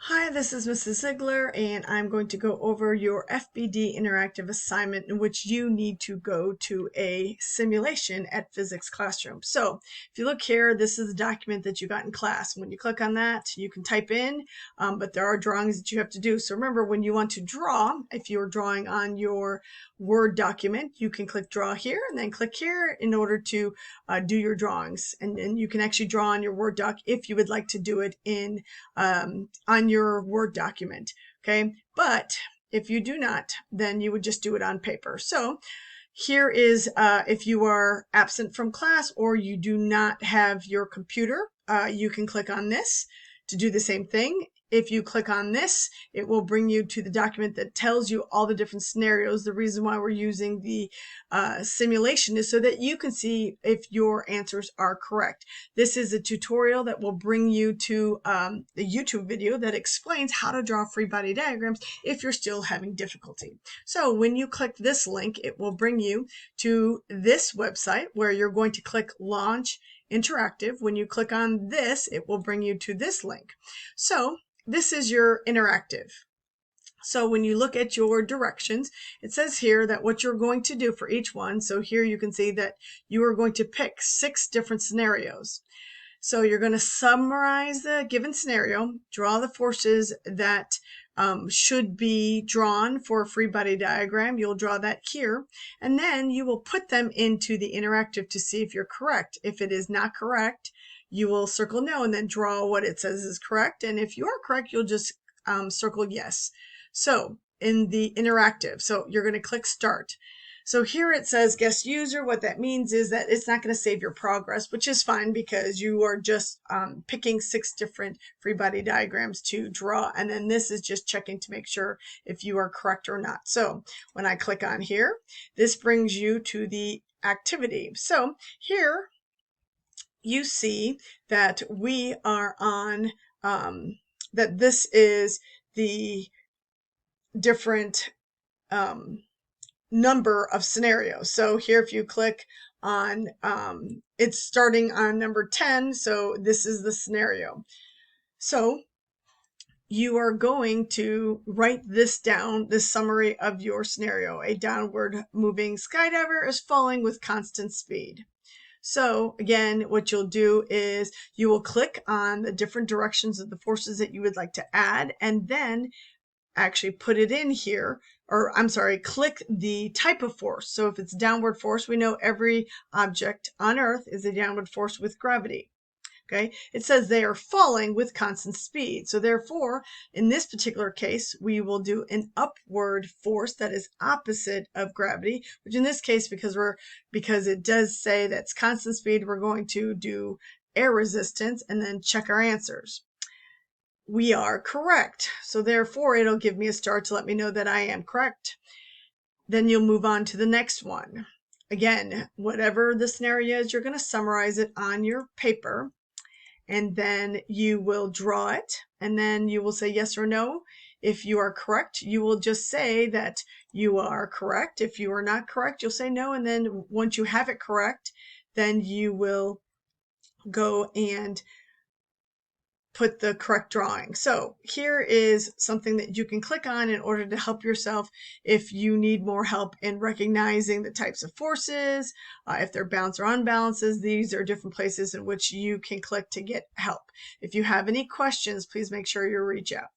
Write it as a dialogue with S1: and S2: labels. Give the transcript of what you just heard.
S1: Hi, this is Mrs. Ziegler, and I'm going to go over your FBD interactive assignment in which you need to go to a simulation at Physics Classroom. So if you look here, this is the document that you got in class. When you click on that, you can type in, but there are drawings that you have to do. So remember, when you want to draw, if you're drawing on your Word document, you can click Draw here and then click here in order to do your drawings. And you can actually draw on your Word doc if you would like to do it in on your Word document. Okay, but if you do not, then you would just do it on paper. So here is if you are absent from class or you do not have your computer, you can click on this to do the same thing. If you click on this, it will bring you to the document that tells you all the different scenarios. The reason why we're using the simulation is so that you can see if your answers are correct. This is a tutorial that will bring you to the YouTube video that explains how to draw free body diagrams if you're still having difficulty. So when you click this link, it will bring you to this website where you're going to click Launch Interactive. When you click on this, it will bring you to this link. So this is your interactive. So when you look at your directions, it says here that what you're going to do for each one. So here you can see that you are going to pick 6 different scenarios. So you're going to summarize the given scenario, draw the forces that should be drawn for a free body diagram. You'll draw that here, and then you will put them into the interactive to see if you're correct. If it is not correct, you will circle no and then draw what it says is correct. And if you are correct, you'll just circle yes. So in the interactive, so you're going to click Start. So here it says guest user. What that means is that it's not going to save your progress, which is fine because you are just picking 6 different free body diagrams to draw. And then this is just checking to make sure if you are correct or not. So when I click on here, this brings you to the activity. So here you see that we are on, that this is the different number of scenarios. So here, if you click on, it's starting on number 10. So this is the scenario. So you are going to write this down, this summary of your scenario. A downward moving skydiver is falling with constant speed. So again, what you'll do is you will click on the different directions of the forces that you would like to add, and then actually put it in here, or I'm sorry, click the type of force. So if it's downward force, we know every object on Earth is a downward force with gravity. Okay, it says they are falling with constant speed. So therefore, in this particular case, we will do an upward force that is opposite of gravity, which in this case, because it does say that's constant speed, we're going to do air resistance and then check our answers. We are correct. So therefore, it'll give me a star to let me know that I am correct. Then you'll move on to the next one. Again, whatever the scenario is, you're going to summarize it on your paper, and then you will draw it, and then you will say yes or no. If you are correct, you will just say that you are correct. If you are not correct, you'll say no, and then once you have it correct, then you will go and put the correct drawing. So here is something that you can click on in order to help yourself if you need more help in recognizing the types of forces, if they're balance or unbalances. These are different places in which you can click to get help. If you have any questions, please make sure you reach out.